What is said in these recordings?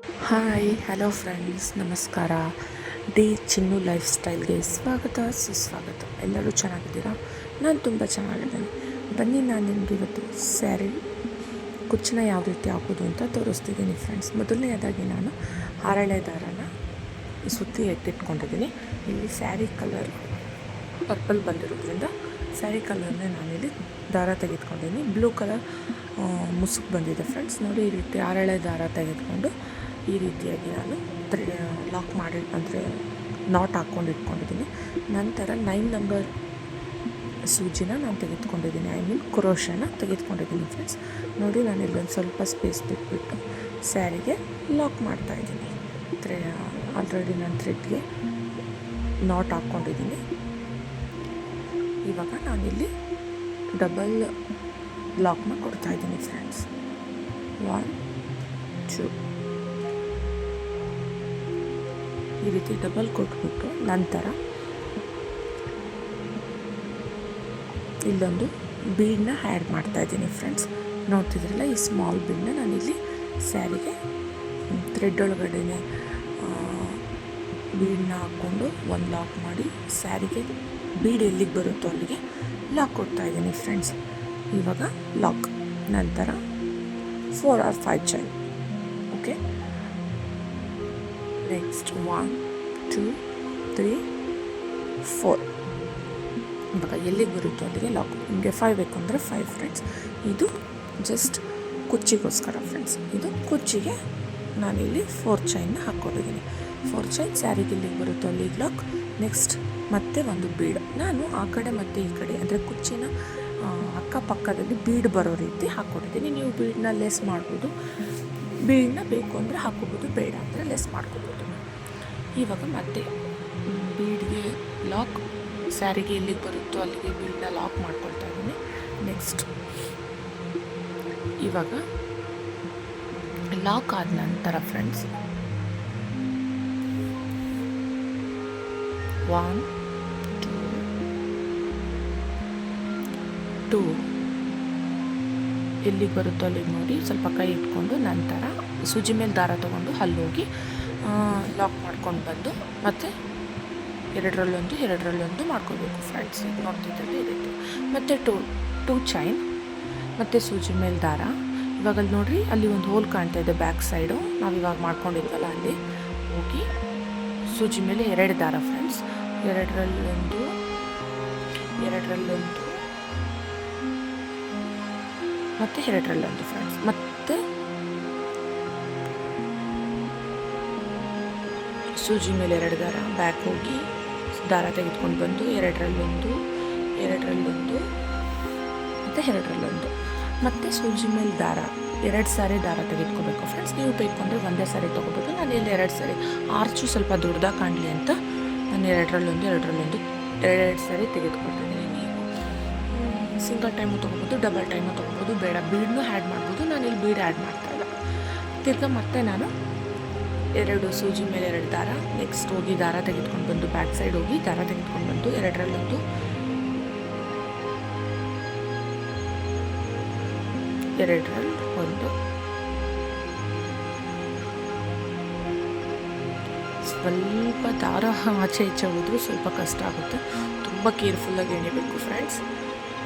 Hi hello friends, ನಮಸ್ಕಾರ. D ಚಿನ್ನು life ಸ್ಟೈಲ್ಗೆ ಸ್ವಾಗತ ಸುಸ್ವಾಗತ. ಎಲ್ಲರೂ ಚೆನ್ನಾಗಿದ್ದೀರಾ? ನಾನು ತುಂಬ ಚೆನ್ನಾಗಿದ್ದೇನೆ. ಬನ್ನಿ, ನಾನು ನಿಮಗೆ ಇವತ್ತು ಸ್ಯಾರಿ ಕುಚ್ಚನ್ನ ಯಾವ ರೀತಿ ಹಾಕೋದು ಅಂತ ತೋರಿಸ್ತಿದ್ದೀನಿ ಫ್ರೆಂಡ್ಸ್. ಮೊದಲನೇದಾಗಿ ನಾನು ಹರಳೆ ದಾರನ ಸುತ್ತಿ ಎತ್ತಿಟ್ಕೊಂಡಿದ್ದೀನಿ. ಇಲ್ಲಿ ಸ್ಯಾರಿ ಕಲರ್ ಪರ್ಪಲ್ ಬಂದಿರೋದ್ರಿಂದ ಸ್ಯಾರಿ ಕಲರ್ನೇ ನಾನಿಲ್ಲಿ ದಾರ ತೆಗೆದುಕೊಂಡಿದ್ದೀನಿ. ಬ್ಲೂ ಕಲರ್ ಮುಸುಕು ಬಂದಿದೆ ಫ್ರೆಂಡ್ಸ್. ನೋಡಿ, ಈ ರೀತಿ ಹರಳೆ ದಾರ ತೆಗೆದುಕೊಂಡು ಈ ರೀತಿಯಾಗಿ ನಾನು ಲಾಕ್ ಮಾಡಿ ಅಂದರೆ ನಾಟ್ ಹಾಕ್ಕೊಂಡು ಇಟ್ಕೊಂಡಿದ್ದೀನಿ. ನಂತರ 9 ನಂಬರ್ ಸೂಜಿನ ನಾನು ತೆಗೆದುಕೊಂಡಿದ್ದೀನಿ, ಕ್ರೋಶನ ತೆಗೆದುಕೊಂಡಿದ್ದೀನಿ ಫ್ರೆಂಡ್ಸ್. ನೋಡಿ, ನಾನು ಇಲ್ಲೊಂದು ಸ್ವಲ್ಪ ಸ್ಪೇಸ್ ಬಿಟ್ಬಿಟ್ಟು ಸ್ಯಾರಿಗೆ ಲಾಕ್ ಮಾಡ್ತಾಯಿದ್ದೀನಿ. ಆಲ್ರೆಡಿ ನಾನು ಥ್ರೆಡ್ಗೆ ನಾಟ್ ಹಾಕ್ಕೊಂಡಿದ್ದೀನಿ. ಇವಾಗ ನಾನಿಲ್ಲಿ ಡಬಲ್ ಲಾಕ್ನ ಕೊಡ್ತಾಯಿದ್ದೀನಿ ಫ್ರೆಂಡ್ಸ್. 1 2 ಈ ರೀತಿ ಡಬಲ್ ಕೊಟ್ಬಿಟ್ಟು ನಂತರ ಇಲ್ಲೊಂದು ಬೀಡನ್ನ ಆ್ಯಡ್ ಮಾಡ್ತಾಯಿದ್ದೀನಿ ಫ್ರೆಂಡ್ಸ್. ನೋಡ್ತಿದ್ರಲ್ಲ, ಈ ಸ್ಮಾಲ್ ಬೀಡನ್ನ ನಾನಿಲ್ಲಿ ಸ್ಯಾರಿಗೆ ಥ್ರೆಡ್ ಒಳಗಡೆನೆ ಬೀಡನ್ನ ಹಾಕ್ಕೊಂಡು ಒಂದು ಲಾಕ್ ಮಾಡಿ ಸ್ಯಾರಿಗೆ ಬೀಡ್ ಎಲ್ಲಿಗೆ ಬರುತ್ತೋ ಅಲ್ಲಿಗೆ ಲಾಕ್ ಕೊಡ್ತಾಯಿದ್ದೀನಿ ಫ್ರೆಂಡ್ಸ್. ಇವಾಗ ಲಾಕ್, ನಂತರ 4 or 5 ಚೈನ್. Okay, next 1 2 3 4. ಇವಾಗ ಎಲ್ಲಿಗೆ ಬರುತ್ತೋ ಅಲ್ಲಿಗೆ ಲಾಕ್. ನಿಮಗೆ 5 ಬೇಕು ಅಂದರೆ 5 ಫ್ರೆಂಡ್ಸ್. ಇದು ಜಸ್ಟ್ ಕುಚ್ಚಿಗೋಸ್ಕರ ಫ್ರೆಂಡ್ಸ್. ಇದು ಕುಚ್ಚಿಗೆ ನಾನಿಲ್ಲಿ 4 ಚೈನ್ನ ಹಾಕ್ಕೊಂಡಿದ್ದೀನಿ. 4 ಚೈನ್ ಸ್ಯಾರಿಗೆ ಎಲ್ಲಿಗೆ ಬರುತ್ತೋ ಅಲ್ಲಿಗೆ ಲಾಕ್. ನೆಕ್ಸ್ಟ್ ಮತ್ತೆ ಒಂದು ಬೀಡ್ ನಾನು ಆ ಕಡೆ ಮತ್ತು ಈ ಕಡೆ ಅಂದರೆ ಕುಚ್ಚಿನ ಅಕ್ಕಪಕ್ಕದಲ್ಲಿ ಬೀಡ್ ಬರೋ ರೀತಿ ಹಾಕ್ಕೊಂಡಿದ್ದೀನಿ. ನೀವು ಬೀಡನ್ನ ಲೆಸ್ ಮಾಡ್ಬೋದು, ಬೀಡನ್ನ ಬೇಕು ಅಂದರೆ ಹಾಕೋಬೋದು, ಬೇಡ ಅಂದರೆ ಲೆಸ್ ಮಾಡ್ಕೋಬೋದು. ಇವಾಗ ಮತ್ತೆ ಬೀಡ್ಗೆ ಲಾಕ್, ಸ್ಯಾರಿಗೆ ಎಲ್ಲಿಗೆ ಬರುತ್ತೋ ಅಲ್ಲಿಗೆ ಬೀಡನ್ನ ಲಾಕ್ ಮಾಡ್ಕೊಳ್ತಾ ಇದ್ದೀನಿ. ನೆಕ್ಸ್ಟ್ ಇವಾಗ ಲಾಕ್ ಆದ ನಂತರ ಫ್ರೆಂಡ್ಸ್ 1 2 ಎಲ್ಲಿಗೆ ಬರುತ್ತೋ ಅಲ್ಲಿಗೆ ನೋಡಿ ಸ್ವಲ್ಪ ಕೈ ಇಟ್ಕೊಂಡು ನಂತರ ಸೂಜಿ ಮೇಲೆ ದಾರ ತೊಗೊಂಡು ಅಲ್ಲೋಗಿ ಲಾಕ್ ಮಾಡ್ಕೊಂಡು ಬಂದು ಮತ್ತೆ ಎರಡರಲ್ಲೊಂದು ಮಾಡ್ಕೋಬೇಕು ಫ್ರೆಂಡ್ಸ್. ನೋಡ್ತಿದ್ದಲ್ಲಿ ಈ ರೀತಿ ಮತ್ತು ಟೂ ಚೈನ್ ಮತ್ತು ಸೂಜಿ ಮೇಲೆ ದಾರ. ಇವಾಗ ಅಲ್ಲಿ ನೋಡಿರಿ, ಅಲ್ಲಿ ಒಂದು ಹೋಲ್ ಕಾಣ್ತಾ ಇದೆ ಬ್ಯಾಕ್ ಸೈಡು. ನಾವು ಇವಾಗ ಮಾಡ್ಕೊಂಡಿದ್ವಲ್ಲ, ಅಲ್ಲಿ ಹೋಗಿ ಸೂಜಿ ಮೇಲೆ 2 ದಾರ ಫ್ರೆಂಡ್ಸ್. ಎರಡರಲ್ಲೊಂದು ಮತ್ತು ಎರಡರಲ್ಲೊಂದು ಫ್ರೆಂಡ್ಸ್. ಮತ್ತು ಸೂಜಿ ಮೇಲೆ 2 ದಾರ, ಬ್ಯಾಕ್ ಹೋಗಿ ದಾರ ತೆಗೆದುಕೊಂಡು ಬಂದು ಎರಡರಲ್ಲೊಂದು ಮತ್ತು ಎರಡರಲ್ಲೊಂದು. ಮತ್ತು ಸೂಜಿ ಮೇಲೆ ದಾರ 2 ಸಾರಿ ದಾರ ತೆಗೆದುಕೋಬೇಕು ಫ್ರೆಂಡ್ಸ್. ನೀವು ಬೇಕು ಅಂದರೆ ಒಂದೇ ಸಾರಿ ತೊಗೋಬೋದು. ನಾನು ಇಲ್ಲಿ 2 ಸಾರಿ, ಆರ್ಚು ಸ್ವಲ್ಪ ದೊಡ್ಡದಾಗಿ ಕಾಣಲಿ ಅಂತ ನಾನು ಎರಡರಲ್ಲೊಂದು ಸಾರಿ ತೆಗೆದುಕೊಳ್ತಿದ್ದೀನಿ. ನೀವು ಸಿಂಗಲ್ ಟೈಮು ತೊಗೋಬೋದು, ಡಬಲ್ ಟೈಮು ತೊಗೋಬೋದು, ಬೇಡ ಬೀಡನ್ನೂ ಆ್ಯಡ್ ಮಾಡ್ಬೋದು. ನಾನು ಇಲ್ಲಿ ಬೀಡ್ ಆ್ಯಡ್ ಮಾಡ್ತಾಯಿಲ್ಲ. ತಿರ್ಗಾ ಮತ್ತೆ ನಾನು 2 ಸೂಜಿ ಮೇಲೆ 2 ದಾರ, ನೆಕ್ಸ್ಟ್ ಹೋಗಿ ದಾರ ತೆಗೆದುಕೊಂಡು ಬಂದು ಬ್ಯಾಕ್ ಸೈಡ್ ಹೋಗಿ ದಾರ ತೆಗೆದುಕೊಂಡು ಬಂದು ಎರಡರಲ್ಲೊಂದು ಸ್ವಲ್ಪ ದಾರ ಆಚೆ ಈಚೆ ಹೋದರೂ ಸ್ವಲ್ಪ ಕಷ್ಟ ಆಗುತ್ತೆ. ತುಂಬ ಕೇರ್ಫುಲ್ಲಾಗಿ ಎಣಿಬೇಕು ಫ್ರೆಂಡ್ಸ್.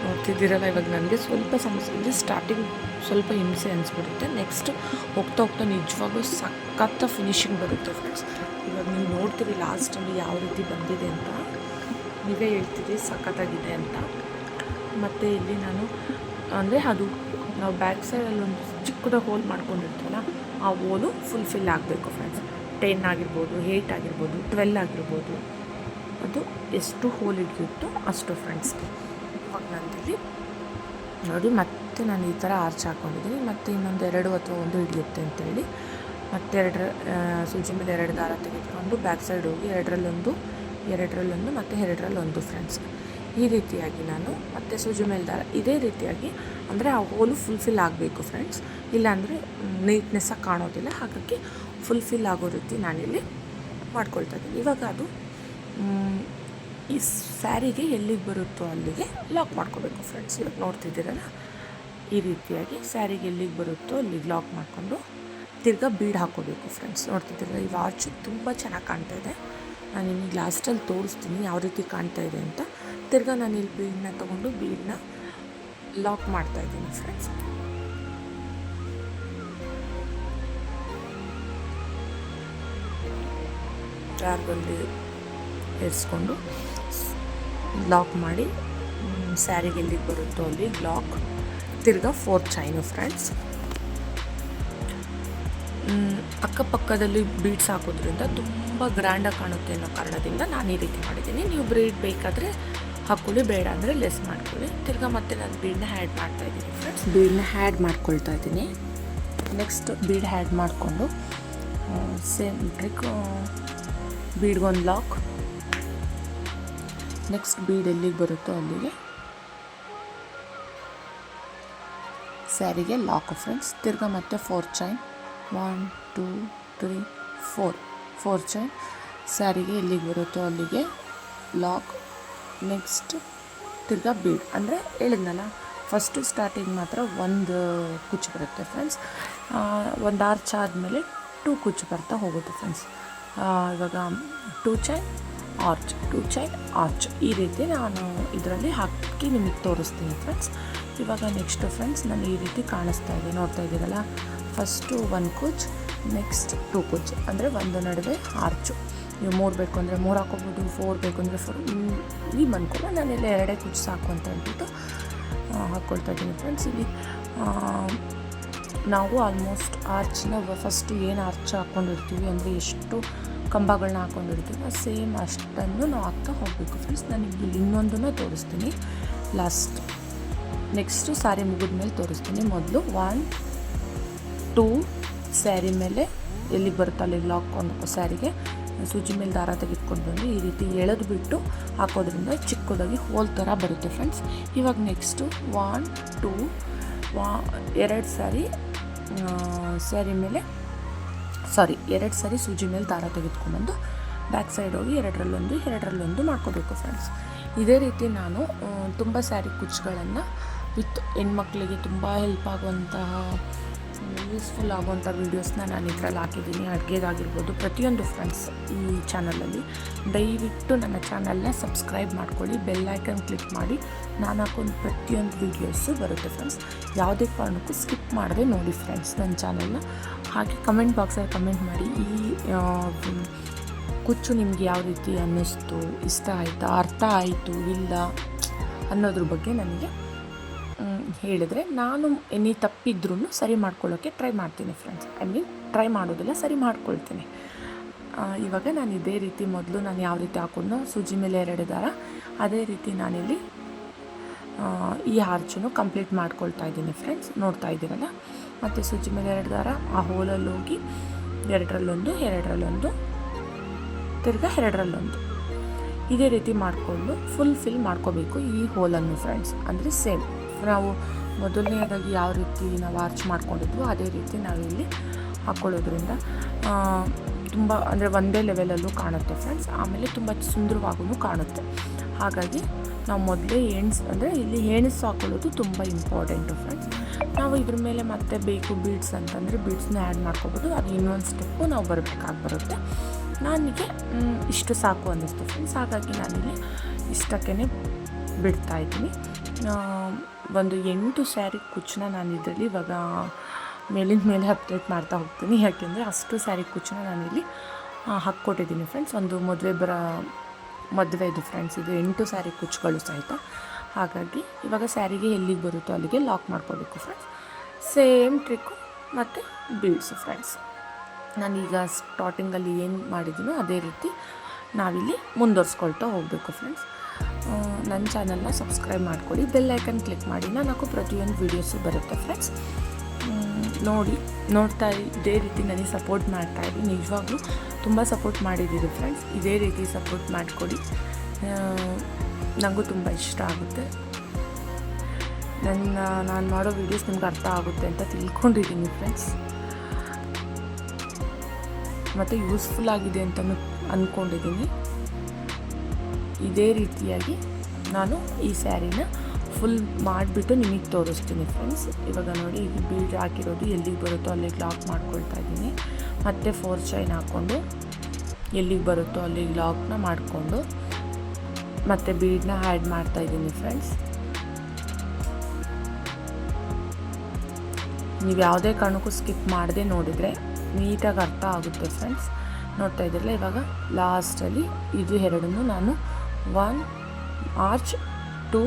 ನೋಡ್ತಿದ್ದೀರಲ್ಲ, ಇವಾಗ ನನಗೆ ಸ್ವಲ್ಪ ಸಮಸ್ಯೆ ಇದೆ. ಸ್ಟಾರ್ಟಿಂಗ್ ಸ್ವಲ್ಪ ಹಿಂಸೆ ಅನಿಸ್ಬಿಡುತ್ತೆ. ನೆಕ್ಸ್ಟ್ ಹೋಗ್ತಾ ನಿಜವಾಗ್ಲೂ ಸಖತ್ತ ಫಿನಿಶಿಂಗ್ ಬರುತ್ತೆ ಫ್ರೆಂಡ್ಸ್. ಇವಾಗ ನೀವು ನೋಡ್ತೀರಿ ಲಾಸ್ಟಲ್ಲಿ ಯಾವ ರೀತಿ ಬಂದಿದೆ ಅಂತ, ನೀವೇ ಹೇಳ್ತೀರಿ ಸಖತ್ತಾಗಿದೆ ಅಂತ. ಮತ್ತು ಇಲ್ಲಿ ನಾನು ಅಂದರೆ ಅದು ನಾವು ಬ್ಯಾಕ್ ಸೈಡಲ್ಲಿ ಒಂದು ಚಿಕ್ಕದಾಗಿ ಹೋಲ್ ಮಾಡ್ಕೊಂಡಿರ್ತೀವಲ್ಲ, ಆ ಹೋಲು ಫುಲ್ಫಿಲ್ ಆಗಬೇಕು ಫ್ರೆಂಡ್ಸ್. 10 ಆಗಿರ್ಬೋದು, 8 ಆಗಿರ್ಬೋದು, 12 ಆಗಿರ್ಬೋದು, ಅದು ಎಷ್ಟು ಹೋಲ್ ಹಿಡಿಯುತ್ತೋ ಅಷ್ಟು ಫ್ರೆಂಡ್ಸ್. ಇವಾಗ ನಂದಿಲ್ಲಿ ನೋಡಿ, ಮತ್ತೆ ನಾನು ಈ ಥರ ಆರ್ಚ್ ಹಾಕ್ಕೊಂಡಿದ್ದೀನಿ. ಮತ್ತು ಇನ್ನೊಂದು 2 ಅಥವಾ 1 ಹಿಡಿಯುತ್ತೆ ಅಂತೇಳಿ ಮತ್ತೆ ಸೂಜಿ ಮೇಲೆ 2 ದಾರ ತೆಗೆದುಕೊಂಡು ಬ್ಯಾಕ್ ಸೈಡ್ ಹೋಗಿ ಎರಡರಲ್ಲೊಂದು ಮತ್ತು ಎರಡರಲ್ಲೊಂದು ಫ್ರೆಂಡ್ಸ್. ಈ ರೀತಿಯಾಗಿ ನಾನು ಮತ್ತೆ ಸೂಜಿ ಮೇಲೆ ದಾರ ಇದೇ ರೀತಿಯಾಗಿ, ಅಂದರೆ ಆ ಹೋಲು ಫುಲ್ಫಿಲ್ ಆಗಬೇಕು ಫ್ರೆಂಡ್ಸ್. ಇಲ್ಲಾಂದರೆ ನೀಟ್ನೆಸ್ಸಾಗಿ ಕಾಣೋದಿಲ್ಲ. ಹಾಗಾಗಿ ಫುಲ್ಫಿಲ್ ಆಗೋ ರೀತಿ ನಾನಿಲ್ಲಿ ಮಾಡ್ಕೊಳ್ತಾ ಇದ್ದೀನಿ. ಇವಾಗ ಅದು ಈ ಸ್ಯಾರಿಗೆ ಎಲ್ಲಿಗೆ ಬರುತ್ತೋ ಅಲ್ಲಿಗೆ ಲಾಕ್ ಮಾಡ್ಕೋಬೇಕು ಫ್ರೆಂಡ್ಸ್. ಇವಾಗ ನೋಡ್ತಿದ್ದೀರಲ್ಲ, ಈ ರೀತಿಯಾಗಿ ಸ್ಯಾರಿಗೆ ಎಲ್ಲಿಗೆ ಬರುತ್ತೋ ಅಲ್ಲಿಗೆ ಲಾಕ್ ಮಾಡಿಕೊಂಡು ತಿರ್ಗಾ ಬೀಡ್ ಹಾಕ್ಕೋಬೇಕು ಫ್ರೆಂಡ್ಸ್. ನೋಡ್ತಿದ್ದೀರ ಈ ವಾಚ್ ತುಂಬ ಚೆನ್ನಾಗಿ ಕಾಣ್ತಾ ಇದೆ. ನಾನು ನಿಮಗೆ ಲಾಸ್ಟಲ್ಲಿ ತೋರಿಸ್ತೀನಿ ಯಾವ ರೀತಿ ಕಾಣ್ತಾ ಇದೆ ಅಂತ. ತಿರ್ಗಾ ನಾನು ಇಲ್ಲಿ ಬೀಡನ್ನ ತೊಗೊಂಡು ಬೀಡನ್ನ ಲಾಕ್ ಮಾಡ್ತಾಯಿದ್ದೀನಿ ಫ್ರೆಂಡ್ಸ್. ಜಾರ್ಗಲ್ಲಿ ಇರಿಸ್ಕೊಂಡು ಲಾಕ್ ಮಾಡಿ ಸ್ಯಾರಿಗೆ ಎಲ್ಲಿಗೆ ಬರುತ್ತೋ ಅಲ್ಲಿ ಲಾಕ್, ತಿರ್ಗಾ 4 ಚೈನು ಫ್ರೆಂಡ್ಸ್. ಅಕ್ಕಪಕ್ಕದಲ್ಲಿ ಬೀಡ್ಸ್ ಹಾಕೋದ್ರಿಂದ ತುಂಬ ಗ್ರ್ಯಾಂಡಾಗಿ ಕಾಣುತ್ತೆ ಅನ್ನೋ ಕಾರಣದಿಂದ ನಾನು ಈ ರೀತಿ ಮಾಡಿದ್ದೀನಿ. ನೀವು ಬ್ರೀಡ್ ಬೇಕಾದರೆ ಹಾಕ್ಕೊಳ್ಳಿ, ಬೇಡ ಅಂದರೆ ಲೆಸ್ ಮಾಡ್ಕೊಳ್ಳಿ. ತಿರ್ಗಾ ಮತ್ತೆ ನಾನು ಬೀಡನ್ನ ಹ್ಯಾಡ್ ಮಾಡ್ತಾಯಿದ್ದೀನಿ ಫ್ರೆಂಡ್ಸ್. ಬೀಡನ್ನ ಹ್ಯಾಡ್ ಮಾಡ್ಕೊಳ್ತಾ ಇದ್ದೀನಿ. ನೆಕ್ಸ್ಟ್ ಬೀಡ್ ಹ್ಯಾಡ್ ಮಾಡಿಕೊಂಡು ಸೇಮ್ ಟ್ರಿಕ್, ಬೀಡ್ಗೊಂದು ಲಾಕ್, ನೆಕ್ಸ್ಟ್ ಬೀಡ್ ಎಲ್ಲಿಗೆ ಬರುತ್ತೋ ಅಲ್ಲಿಗೆ ಸ್ಯಾರಿಗೆ ಲಾಕ್ ಫ್ರೆಂಡ್ಸ್. ತಿರ್ಗಾ ಮತ್ತೆ 4 ಚೈನ್, 1 2 3 4 ಚೈನ್, ಸ್ಯಾರಿಗೆ ಎಲ್ಲಿಗೆ ಬರುತ್ತೋ ಅಲ್ಲಿಗೆ ಲಾಕ್. ನೆಕ್ಸ್ಟ್ ತಿರ್ಗಾ ಬೀಡ್ ಅಂದರೆ ಹೇಳಿದ್ನಲ್ಲ, ಫಸ್ಟು ಸ್ಟಾರ್ಟಿಂಗ್ ಮಾತ್ರ 1 ಕುಚ್ಚು ಬರುತ್ತೆ ಫ್ರೆಂಡ್ಸ್. ಒಂದು ಆರ್ಚ್ ಆದಮೇಲೆ 2 ಕುಚ್ಚು ಬರ್ತಾ ಹೋಗುತ್ತೆ ಫ್ರೆಂಡ್ಸ್. ಇವಾಗ 2 ಚೈನ್ ಆರ್ಚ್, 2 ಚೈನ್ ಆರ್ಚ್, ಈ ರೀತಿ ನಾನು ಇದರಲ್ಲಿ ಹಾಕಿ ನಿಮಗೆ ತೋರಿಸ್ತೀನಿ ಫ್ರೆಂಡ್ಸ್. ಇವಾಗ ನೆಕ್ಸ್ಟು ಫ್ರೆಂಡ್ಸ್ ನಾನು ಈ ರೀತಿ ಕಾಣಿಸ್ತಾ ಇದೆ, ನೋಡ್ತಾ ಇದ್ದೀರಲ್ಲ. ಫಸ್ಟು 1 ಕುಚ್ಚು, ನೆಕ್ಸ್ಟ್ 2 ಕುಚ್ಚು, ಅಂದರೆ ಒಂದು ನಡುವೆ ಆರ್ಚು. ನೀವು 3 ಬೇಕು ಅಂದರೆ 3 ಹಾಕೋಬೋದು, 4 ಬೇಕು ಅಂದರೆ 4. ಈ ಬಂದ್ಕೊಂಡು ನಾನೆಲ್ಲ 2 ಕುಚ್ಚು ಸಾಕು ಅಂತ ಅಂದ್ಬಿಟ್ಟು ಹಾಕ್ಕೊಳ್ತಾ ಇದ್ದೀನಿ ಫ್ರೆಂಡ್ಸ್. ಇಲ್ಲಿ ನಾವು ಆಲ್ಮೋಸ್ಟ್ ಆರ್ಚ್ನ ಫಸ್ಟು ಏನು ಆರ್ಚ್ ಹಾಕ್ಕೊಂಡಿರ್ತೀವಿ ಅಂದರೆ ಎಷ್ಟು ಕಂಬಗಳನ್ನ ಹಾಕ್ಕೊಂಡಿರ್ತೀವಿ ಸೇಮ್ ಅಷ್ಟನ್ನು ನಾವು ಹಾಕ್ತಾ ಹೋಗಬೇಕು ಫ್ರೆಂಡ್ಸ್. ನಾನು ಇಲ್ಲಿ ಇನ್ನೊಂದನ್ನು ತೋರಿಸ್ತೀನಿ ಲಾಸ್ಟ್. ನೆಕ್ಸ್ಟು ಸ್ಯಾರಿ ಮುಗಿದ್ಮೇಲೆ ತೋರಿಸ್ತೀನಿ. ಮೊದಲು 1 2 ಸ್ಯಾರಿ ಮೇಲೆ ಎಲ್ಲಿಗೆ ಬರುತ್ತೆ ಅಲ್ಲಿಗೆ ಲಾಕ್ ಕೊಂಡು ಸ್ಯಾರಿಗೆ ಸೂಜಿ ಮೇಲೆ ದಾರ ತೆಗೆದುಕೊಂಡು ಬಂದು ಈ ರೀತಿ ಎಳೆದು ಬಿಟ್ಟು ಹಾಕೋದ್ರಿಂದ ಚಿಕ್ಕದಾಗಿ ಹೋಲ್ ಥರ ಬರುತ್ತೆ ಫ್ರೆಂಡ್ಸ್. ಇವಾಗ ನೆಕ್ಸ್ಟು 1 2 2 ಸ್ಯಾರಿ ಸೂಜಿ ಮೇಲೆ ದಾರ ತೆಗೆದುಕೊಂಡ್ಬಂದು ಬ್ಯಾಕ್ ಸೈಡ್ ಹೋಗಿ 2ರಲ್ಲಿ 1 ಮಾಡ್ಕೋಬೇಕು ಫ್ರೆಂಡ್ಸ್. ಇದೇ ರೀತಿ ನಾನು ತುಂಬ ಸ್ಯಾರಿ ಕುಚ್ಚುಗಳನ್ನು ವಿತ್ ಹೆಣ್ಮಕ್ಳಿಗೆ ತುಂಬ ಹೆಲ್ಪ್ ಆಗುವಂತಹ ಯೂಸ್ಫುಲ್ ಆಗುವಂಥ ವೀಡಿಯೋಸ್ನ ನಾನು ಇದರಲ್ಲಿ ಹಾಕಿದ್ದೀನಿ. ಅಡುಗೆದಾಗಿರ್ಬೋದು ಪ್ರತಿಯೊಂದು ಫ್ರೆಂಡ್ಸ್ ಈ ಚಾನಲಲ್ಲಿ. ದಯವಿಟ್ಟು ನನ್ನ ಚಾನಲ್ನ ಸಬ್ಸ್ಕ್ರೈಬ್ ಮಾಡ್ಕೊಳ್ಳಿ, ಬೆಲ್ ಐಕನ್ ಕ್ಲಿಕ್ ಮಾಡಿ. ನಾನು ಹಾಕೊಂಡು ಪ್ರತಿಯೊಂದು ವೀಡಿಯೋಸು ಬರುತ್ತೆ ಫ್ರೆಂಡ್ಸ್. ಯಾವುದೇ ಕಾರಣಕ್ಕೂ ಸ್ಕಿಪ್ ಮಾಡದೆ ನೋಡಿ ಫ್ರೆಂಡ್ಸ್ ನನ್ನ ಚಾನಲ್ನ. ಹಾಗೆ ಕಮೆಂಟ್ ಬಾಕ್ಸಲ್ಲಿ ಕಮೆಂಟ್ ಮಾಡಿ ಈ ಕುಚ್ಚು ನಿಮಗೆ ಯಾವ ರೀತಿ ಅನ್ನಿಸ್ತು, ಇಷ್ಟ ಆಯಿತಾ, ಅರ್ಥ ಆಯಿತು ಇಲ್ಲ ಅನ್ನೋದ್ರ ಬಗ್ಗೆ ನನಗೆ ಹೇಳಿದರೆ ನಾನು ಎನಿ ತಪ್ಪಿದ್ರೂ ಸರಿ ಮಾಡ್ಕೊಳ್ಳೋಕ್ಕೆ ಟ್ರೈ ಮಾಡ್ತೀನಿ ಫ್ರೆಂಡ್ಸ್. ಟ್ರೈ ಮಾಡೋದಿಲ್ಲ, ಸರಿ ಮಾಡ್ಕೊಳ್ತೀನಿ. ಇವಾಗ ನಾನು ಇದೇ ರೀತಿ ಮೊದಲು ನಾನು ಯಾವ ರೀತಿ ಹಾಕೊಂಡು ಸೂಜಿ ಮೇಲೆ 2 ದಾರ, ಅದೇ ರೀತಿ ನಾನಿಲ್ಲಿ ಈ ಆರ್ಚನ್ನು ಕಂಪ್ಲೀಟ್ ಮಾಡ್ಕೊಳ್ತಾ ಇದ್ದೀನಿ ಫ್ರೆಂಡ್ಸ್. ನೋಡ್ತಾ ಇದ್ದೀರಲ್ಲ. ಮತ್ತು ಸೂಜಿ ಮೇಲೆ 2 ದಾರ ಆ ಹೋಲಲ್ಲಿ ಹೋಗಿ 2ರಲ್ಲಿ 1 ತಿರ್ಗಾ 2ರಲ್ಲಿ 1 ಇದೇ ರೀತಿ ಮಾಡಿಕೊಂಡು ಫಿಲ್ ಮಾಡ್ಕೋಬೇಕು ಈ ಹೋಲನ್ನು ಫ್ರೆಂಡ್ಸ್. ಅಂದರೆ ಸೇಮ್ ನಾವು ಮೊದಲನೇದಾಗಿ ಯಾವ ರೀತಿ ನಾವು ಆರ್ಚ್ ಮಾಡ್ಕೊಂಡಿದ್ವು ಅದೇ ರೀತಿ ನಾವಿಲ್ಲಿ ಹಾಕ್ಕೊಳ್ಳೋದ್ರಿಂದ ತುಂಬ ಅಂದರೆ ಒಂದೇ ಲೆವೆಲಲ್ಲೂ ಕಾಣುತ್ತೆ ಫ್ರೆಂಡ್ಸ್. ಆಮೇಲೆ ತುಂಬ ಸುಂದರವಾಗೂ ಕಾಣುತ್ತೆ. ಹಾಗಾಗಿ ನಾವು ಮೊದಲೇ ಅಂದರೆ ಇಲ್ಲಿ ಎಣಿಸು ಹಾಕ್ಕೊಳ್ಳೋದು ತುಂಬ ಇಂಪಾರ್ಟೆಂಟು ಫ್ರೆಂಡ್ಸ್. ನಾವು ಇದ್ರ ಮೇಲೆ ಮತ್ತೆ ಬೇಕು ಬೀಡ್ಸ್ ಅಂತಂದರೆ ಬೀಡ್ಸ್ನ ಆ್ಯಡ್ ಮಾಡ್ಕೋಬೋದು. ಅದು ಇನ್ನೊಂದು ಸ್ಟೆಪ್ಪು ನಾವು ಬರುತ್ತೆ. ನನಗೆ ಇಷ್ಟು ಸಾಕು ಅನ್ನಿಸ್ತು ಫ್ರೆಂಡ್ಸ್. ಹಾಗಾಗಿ ನಾನಿಲ್ಲಿ ಇಷ್ಟಕ್ಕೇ ಬಿಡ್ತಾಯಿದ್ದೀನಿ. ಒಂದು 8 ಸ್ಯಾರಿ ಕುಚ್ಚನ್ನ ನಾನು ಇದರಲ್ಲಿ ಇವಾಗ ಮೇಲಿಂದ ಮೇಲೆ ಅಪ್ಡೇಟ್ ಮಾಡ್ತಾ ಹೋಗ್ತೀನಿ. ಯಾಕೆಂದರೆ ಅಷ್ಟು ಸ್ಯಾರಿ ಕುಚ್ಚನ್ನ ನಾನಿಲ್ಲಿ ಹಾಕ್ಕೊಟ್ಟಿದ್ದೀನಿ ಫ್ರೆಂಡ್ಸ್. ಒಂದು ಮದುವೆ ಇದು ಫ್ರೆಂಡ್ಸ್. ಇದು 8 ಸ್ಯಾರಿ ಕುಚ್ಚುಗಳು ಸಹಿತ. ಹಾಗಾಗಿ ಇವಾಗ ಸ್ಯಾರಿಗೆ ಎಲ್ಲಿಗೆ ಬರುತ್ತೋ ಅಲ್ಲಿಗೆ ಲಾಕ್ ಮಾಡ್ಕೋಬೇಕು ಫ್ರೆಂಡ್ಸ್. ಸೇಮ್ ಟ್ರಿಕ್ಕು ಮತ್ತು ಬೀಡ್ಸು ಫ್ರೆಂಡ್ಸ್. ನಾನೀಗ ಸ್ಟಾರ್ಟಿಂಗಲ್ಲಿ ಏನು ಮಾಡಿದ್ದೀನೋ ಅದೇ ರೀತಿ ನಾವಿಲ್ಲಿ ಮುಂದುವರ್ಸ್ಕೊಳ್ತಾ ಹೋಗಬೇಕು ಫ್ರೆಂಡ್ಸ್. ನನ್ನ ಚಾನಲ್ನ ಸಬ್ಸ್ಕ್ರೈಬ್ ಮಾಡ್ಕೊಳ್ಳಿ, ಬೆಲ್ ಐಕನ್ ಕ್ಲಿಕ್ ಮಾಡಿ. ನಾನು ಹಾಕೋ ಪ್ರತಿಯೊಂದು ವೀಡಿಯೋಸು ಬರುತ್ತೆ ಫ್ರೆಂಡ್ಸ್. ನೋಡ್ತಾ ಇದೇ ರೀತಿ ನನಗೆ ಸಪೋರ್ಟ್ ಮಾಡ್ತಾಯಿದ್ವಿ. ನಿಜವಾಗ್ಲೂ ತುಂಬ ಸಪೋರ್ಟ್ ಮಾಡಿದ್ದೀರಿ ಫ್ರೆಂಡ್ಸ್. ಇದೇ ರೀತಿ ಸಪೋರ್ಟ್ ಮಾಡಿಕೊಡಿ. ನನಗೂ ತುಂಬ ಇಷ್ಟ ಆಗುತ್ತೆ. ನಾನು ಮಾಡೋ ವೀಡಿಯೋಸ್ ನಿಮ್ಗೆ ಅರ್ಥ ಆಗುತ್ತೆ ಅಂತ ತಿಳ್ಕೊಂಡಿದ್ದೀನಿ ಫ್ರೆಂಡ್ಸ್. ಮತ್ತು ಯೂಸ್ಫುಲ್ ಆಗಿದೆ ಅಂತಲೂ ಅಂದ್ಕೊಂಡಿದ್ದೀನಿ. ಇದೇ ರೀತಿಯಾಗಿ ನಾನು ಈ ಸ್ಯಾರಿನ ಫುಲ್ ಮಾಡಿಬಿಟ್ಟು ನಿಮಗೆ ತೋರಿಸ್ತೀನಿ ಫ್ರೆಂಡ್ಸ್. ಇವಾಗ ನೋಡಿ ಈಗ ಬೀಡ್ ಹಾಕಿರೋದು ಎಲ್ಲಿಗೆ ಬರುತ್ತೋ ಅಲ್ಲಿಗೆ ಲಾಕ್ ಮಾಡ್ಕೊಳ್ತಾ ಇದ್ದೀನಿ. ಮತ್ತು 4 ಚೈನ್ ಹಾಕ್ಕೊಂಡು ಎಲ್ಲಿಗೆ ಬರುತ್ತೋ ಅಲ್ಲಿಗೆ ಲಾಕ್ನ ಮಾಡಿಕೊಂಡು ಮತ್ತು ಬೀಡನ್ನ ಆ್ಯಡ್ ಮಾಡ್ತಾಯಿದ್ದೀನಿ ಫ್ರೆಂಡ್ಸ್. ನೀವು ಯಾವುದೇ ಕಾರಣಕ್ಕೂ ಸ್ಕಿಪ್ ಮಾಡದೆ ನೋಡಿದರೆ ನೀಟಾಗಿ ಅರ್ಥ ಆಗುತ್ತೆ ಫ್ರೆಂಡ್ಸ್. ನೋಡ್ತಾ ಇದ್ದೀರಲ್ಲ, ಇವಾಗ ಲಾಸ್ಟಲ್ಲಿ ಇದು ಎರಡನ್ನೂ ನಾನು 1 ಆರ್ಚ್ 2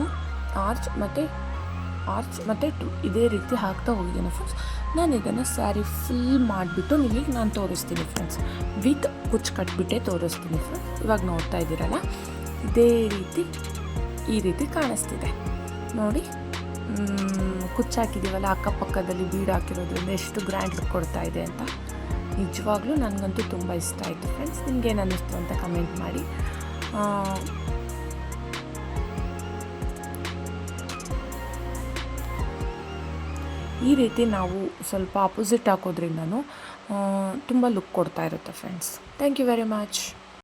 ಆರ್ಚ್ ಮತ್ತು 2 ಇದೇ ರೀತಿ ಹಾಕ್ತಾ ಹೋಗಿದ್ದೀನಿ ಫ್ರೆಂಡ್ಸ್. ನಾನು ಇದನ್ನು ಸ್ಯಾರಿ ಫುಲ್ ಮಾಡಿಬಿಟ್ಟು ನಿಮಗೆ ನಾನು ತೋರಿಸ್ತೀನಿ ಫ್ರೆಂಡ್ಸ್. ವಿತ್ ಕುಚ್ಚು ಕಟ್ಬಿಟ್ಟೆ ತೋರಿಸ್ತೀನಿ ಫ್ರೆಂಡ್ಸ್. ಇವಾಗ ನೋಡ್ತಾ ಇದ್ದೀರಲ್ಲ, ಇದೇ ರೀತಿ ಈ ರೀತಿ ಕಾಣಿಸ್ತಿದೆ ನೋಡಿ. ಕುಚ್ಚು ಹಾಕಿದ್ದೀವಲ್ಲ, ಅಕ್ಕಪಕ್ಕದಲ್ಲಿ ಬೀಡ್ ಹಾಕಿರೋದ್ರಿಂದ ಎಷ್ಟು ಗ್ರ್ಯಾಂಡ್ ಲುಕ್ ಕೊಡ್ತಾ ಇದೆ ಅಂತ. ನಿಜವಾಗ್ಲೂ ನನಗಂತೂ ತುಂಬ ಇಷ್ಟ ಆಯಿತು ಫ್ರೆಂಡ್ಸ್. ನಿಮಗೇನು ಅನ್ನಿಸ್ತು ಅಂತ ಕಮೆಂಟ್ ಮಾಡಿ. ಈ ರೀತಿ ನಾವು ಸ್ವಲ್ಪ ಅಪೋಸಿಟ್ ಹಾಕೋದ್ರಿಂದನೂ ತುಂಬ ಲುಕ್ ಕೊಡ್ತಾ ಇರುತ್ತೆ friends. Thank you very much.